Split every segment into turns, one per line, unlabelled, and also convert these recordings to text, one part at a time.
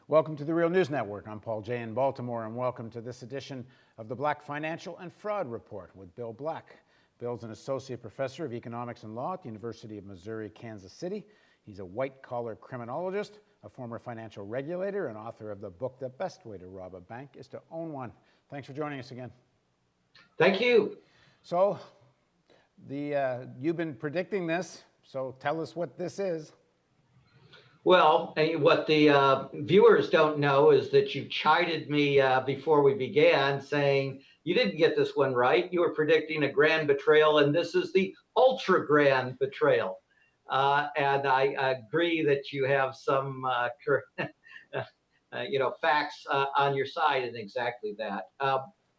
Welcome to the Real News Network. I'm Paul Jay in Baltimore, and welcome to this edition of the Black Financial and Fraud Report with Bill Black. Bill's an associate professor of economics and law at the University of Missouri, Kansas City. He's a white-collar criminologist, a former financial regulator, and author of the book, The Best Way to Rob a Bank is to Own One. Thanks for joining us again.
Thank you.
So, you've been predicting this, so tell us what this is.
Well, what the viewers don't know is that you chided me before we began saying you didn't get this one right. You were predicting a grand betrayal, and this is the ultra grand betrayal. And I agree that you have some facts on your side in exactly that.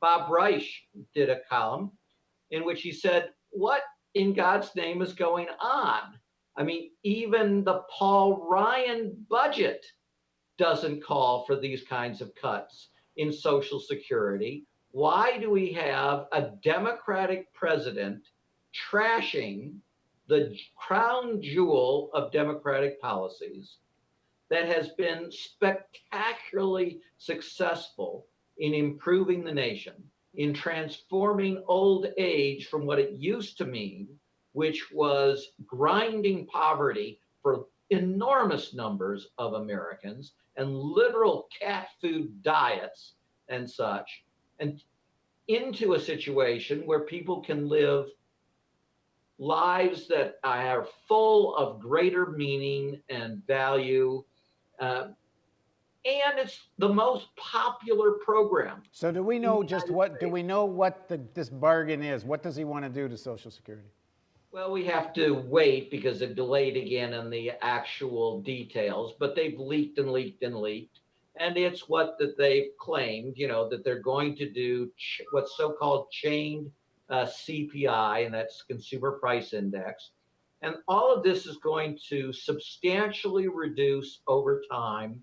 Bob Reich did a column in which he said, "What in God's name is going on? I mean, even the Paul Ryan budget doesn't call for these kinds of cuts in Social Security. Why do we have a Democratic president trashing the crown jewel of Democratic policies that has been spectacularly successful in improving the nation, in transforming old age from what it used to mean, which was grinding poverty for enormous numbers of Americans and literal cat food diets and such, and into a situation where people can live lives that are full of greater meaning and value. And it's the most popular program.
So do we know what this bargain is? What does he want to do to Social Security?
Well, we have to wait because they've delayed again in the actual details, but they've leaked and leaked and leaked. And it's what that they've claimed, that they're going to do what's so-called chained CPI, and that's Consumer Price Index. And all of this is going to substantially reduce over time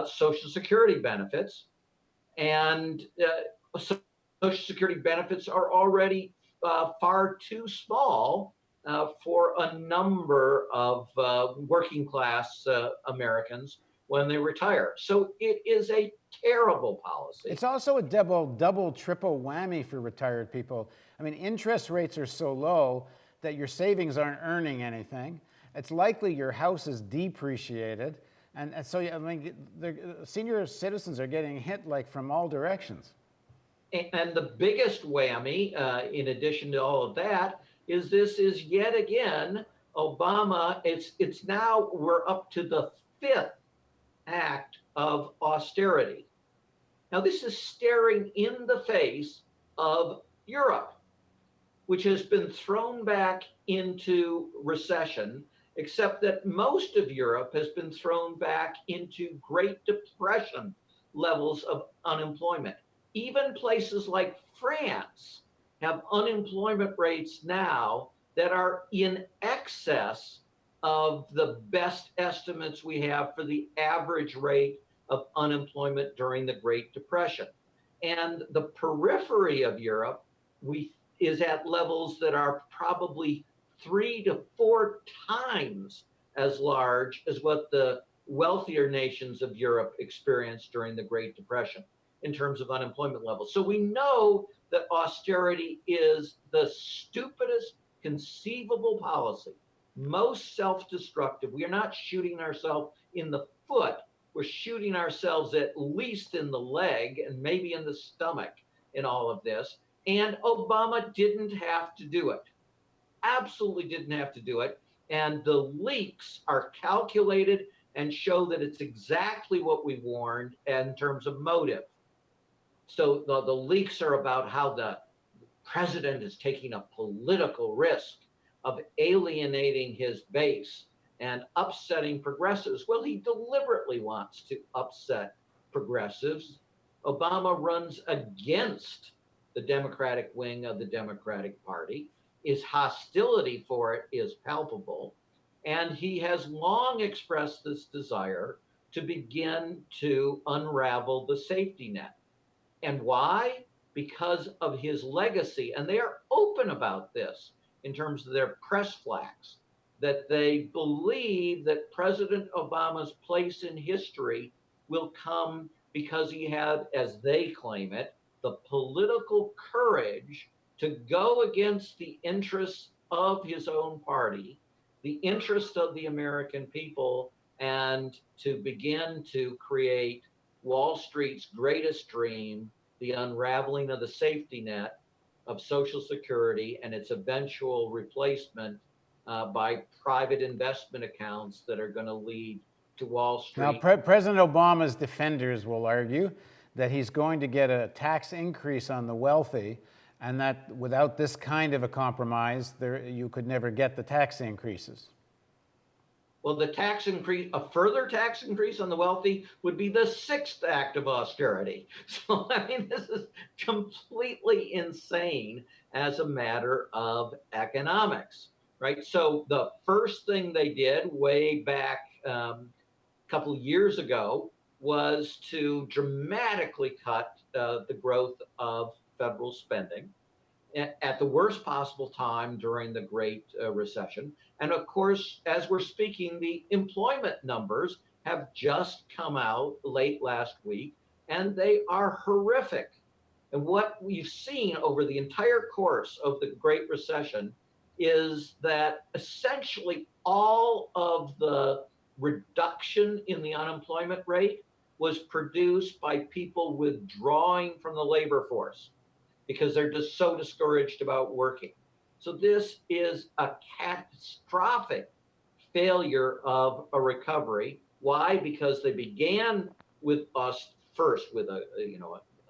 Social Security benefits. And Social Security benefits are already far too small for a number of working class Americans when they retire. So it is a terrible policy.
It's also a double, triple whammy for retired people. I mean, interest rates are so low that your savings aren't earning anything. It's likely your house is depreciated. And so, I mean, the senior citizens are getting hit like from all directions.
And the biggest whammy, in addition to all of that, is this is yet again Obama. It's now we're up to the fifth act of austerity. Now this is staring in the face of Europe, which has been thrown back into recession, except that most of Europe has been thrown back into Great Depression levels of unemployment. Even places like France have unemployment rates now that are in excess of the best estimates we have for the average rate of unemployment during the Great Depression. And the periphery of Europe is at levels that are probably 3 to 4 times as large as what the wealthier nations of Europe experienced during the Great Depression in terms of unemployment levels. So we know that austerity is the stupidest conceivable policy, most self-destructive. We are not shooting ourselves in the foot. We're shooting ourselves at least in the leg and maybe in the stomach in all of this. And Obama didn't have to do it. Absolutely didn't have to do it. And the leaks are calculated and show that it's exactly what we warned in terms of motive. So the leaks are about how the president is taking a political risk of alienating his base and upsetting progressives. Well, he deliberately wants to upset progressives. Obama runs against the Democratic wing of the Democratic Party. His hostility for it is palpable. And he has long expressed this desire to begin to unravel the safety net. And why? Because of his legacy. And they are open about this in terms of their press flags, that they believe that President Obama's place in history will come because he had, as they claim it, the political courage to go against the interests of his own party, the interests of the American people, and to begin to create Wall Street's greatest dream, the unraveling of the safety net of Social Security and its eventual replacement by private investment accounts that are going to lead to Wall
Now,
Street.
President Obama's defenders will argue that he's going to get a tax increase on the wealthy, and that without this kind of a compromise, you could never get the tax increases.
Well, the tax increase, a further tax increase on the wealthy would be the sixth act of austerity. So, I mean, this is completely insane as a matter of economics, right? So, the first thing they did way back a couple of years ago was to dramatically cut the growth of federal spending at the worst possible time during the Great Recession. And of course, as we're speaking, the employment numbers have just come out late last week, and they are horrific. And what we've seen over the entire course of the Great Recession is that essentially all of the reduction in the unemployment rate was produced by people withdrawing from the labor force because they're just so discouraged about working. So this is a catastrophic failure of a recovery. Why? Because they began with us first with a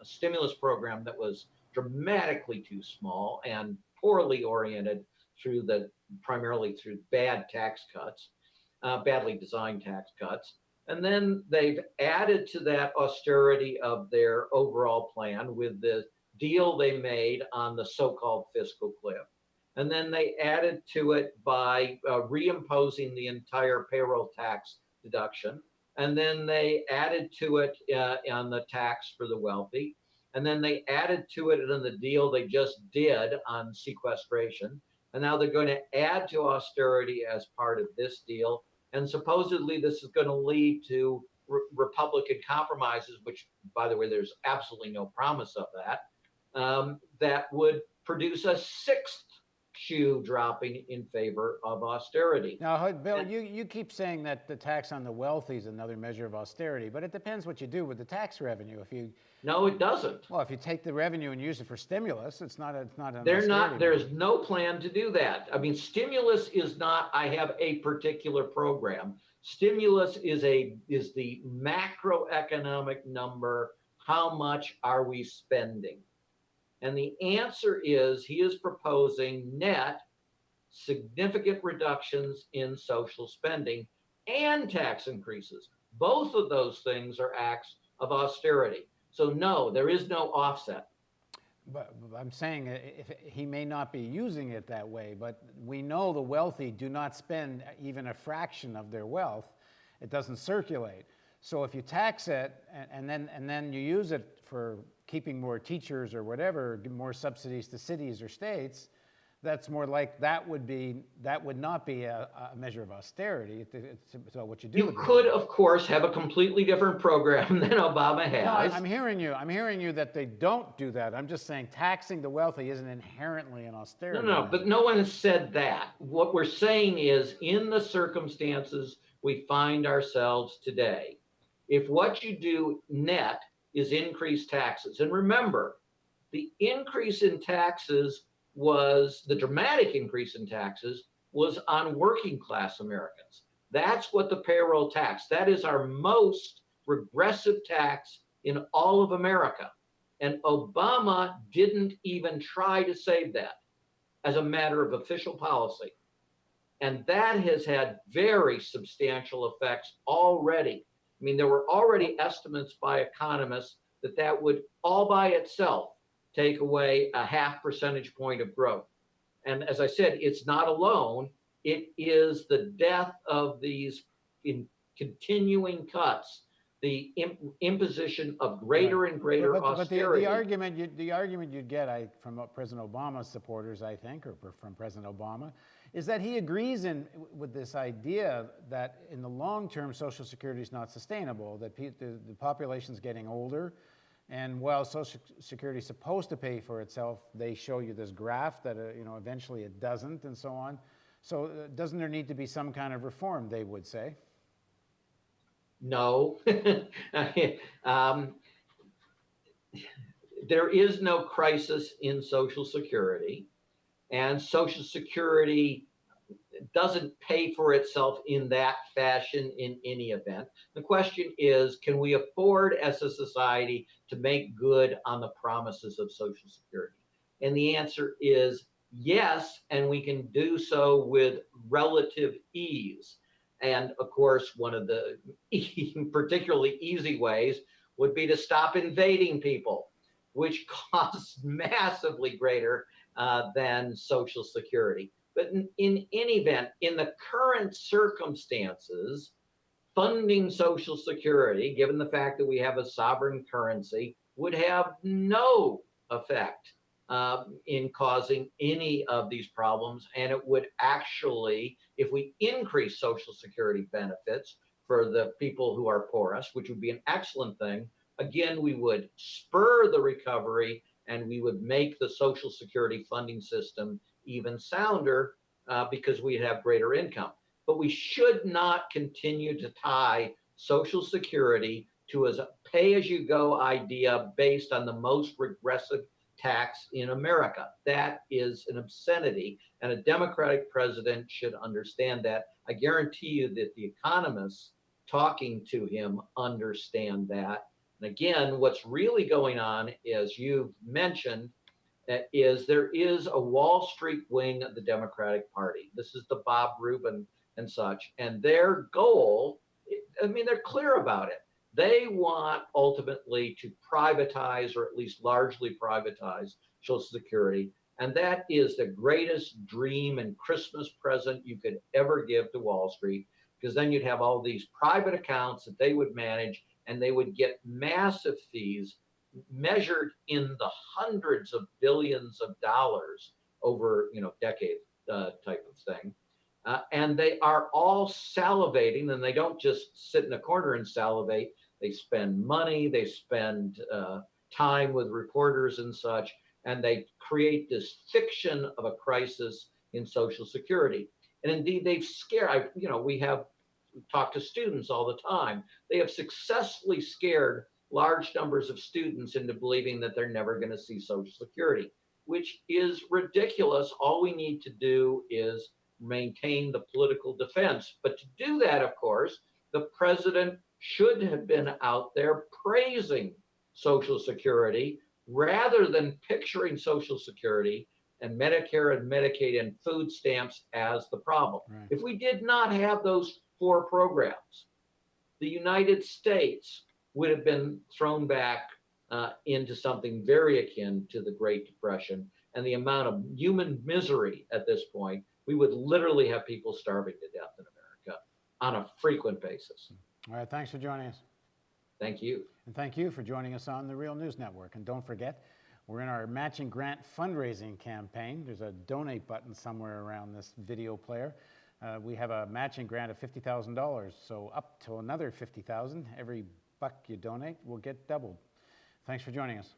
stimulus program that was dramatically too small and poorly oriented through the primarily through bad tax cuts, badly designed tax cuts. And then they've added to that austerity of their overall plan with the deal they made on the so-called fiscal cliff. And then they added to it by reimposing the entire payroll tax deduction. And then they added to it on the tax for the wealthy. And then they added to it in the deal they just did on sequestration. And now they're going to add to austerity as part of this deal. And supposedly this is going to lead to Republican compromises, which, by the way, there's absolutely no promise of that, that would produce a sixth shoe dropping in favor of austerity.
Now, Bill, you keep saying that the tax on the wealthy is another measure of austerity, but it depends what you do with the tax revenue.
No, it doesn't.
Well, if you take the revenue and use it for stimulus, it's not an
They're not.
austerity
There's
measure.
no plan to do that. I mean, stimulus is not. I have a particular program. Stimulus is the macroeconomic number. How much are we spending? And the answer is he is proposing net significant reductions in social spending and tax increases. Both of those things are acts of austerity. So, no, there is no offset.
But I'm saying if he may not be using it that way, but we know the wealthy do not spend even a fraction of their wealth. It doesn't circulate. So if you tax it and then you use it for keeping more teachers or whatever, give more subsidies to cities or states, that's more like that would not be a measure of austerity. It's about what you do.
You could, of course, have a completely different program than Obama has.
No, I'm hearing you. I'm hearing you that they don't do that. I'm just saying taxing the wealthy isn't inherently an austerity.
No, but no one has said that. What we're saying is, in the circumstances we find ourselves today, if what you do net is increase taxes, and remember, the increase in taxes the dramatic increase in taxes was on working class Americans. That's what the payroll tax, that is our most regressive tax in all of America. And Obama didn't even try to save that as a matter of official policy. And that has had very substantial effects already. I mean, there were already estimates by economists that would all by itself take away a 0.5 percentage point of growth. And as I said, it's not alone. It is the death of these continuing cuts the imposition of
Right.
greater and greater
But
austerity.
the argument you'd get from President Obama's supporters, I think, or from President Obama, is that he agrees with this idea that in the long term, Social Security is not sustainable, that the population's getting older, and while Social Security is supposed to pay for itself, they show you this graph that eventually it doesn't, and so on. So doesn't there need to be some kind of reform, they would say?
No. um, there is no crisis in Social Security, and Social Security doesn't pay for itself in that fashion in any event. The question is, can we afford as a society to make good on the promises of Social Security? And the answer is yes, and we can do so with relative ease. And of course, one of the particularly easy ways would be to stop invading people, which costs massively greater than Social Security. But in any event, in the current circumstances, funding Social Security, given the fact that we have a sovereign currency, would have no effect in causing any of these problems. And it would actually, if we increase Social Security benefits for the people who are poorest, which would be an excellent thing, again, we would spur the recovery and we would make the Social Security funding system even sounder because we'd have greater income. But we should not continue to tie Social Security to a pay-as-you-go idea based on the most regressive tax in America. That is an obscenity, and a Democratic president should understand that. I guarantee you that the economists talking to him understand that. And again, what's really going on, as you've mentioned, is there is a Wall Street wing of the Democratic Party. This is the Bob Rubin and such. And their goal, I mean, they're clear about it. They want ultimately to privatize, or at least largely privatize, Social Security. And that is the greatest dream and Christmas present you could ever give to Wall Street, because then you'd have all these private accounts that they would manage, and they would get massive fees measured in the hundreds of billions of dollars over decade type of thing. And they are all salivating, and they don't just sit in a corner and salivate. They spend money, they spend time with reporters and such, and they create this fiction of a crisis in Social Security. And indeed, they've scared, we have talked to students all the time. They have successfully scared large numbers of students into believing that they're never going to see Social Security, which is ridiculous. All we need to do is maintain the political defense. But to do that, of course, the president should have been out there praising Social Security rather than picturing Social Security and Medicare and Medicaid and food stamps as the problem.
Right.
If we did not have those four programs, the United States would have been thrown back into something very akin to the Great Depression. And the amount of human misery at this point, we would literally have people starving to death in America on a frequent basis.
All right, thanks for joining us.
Thank you.
And thank you for joining us on the Real News Network. And don't forget, we're in our matching grant fundraising campaign. There's a donate button somewhere around this video player. We have a matching grant of $50,000, so up to another $50,000. Every buck you donate will get doubled. Thanks for joining us.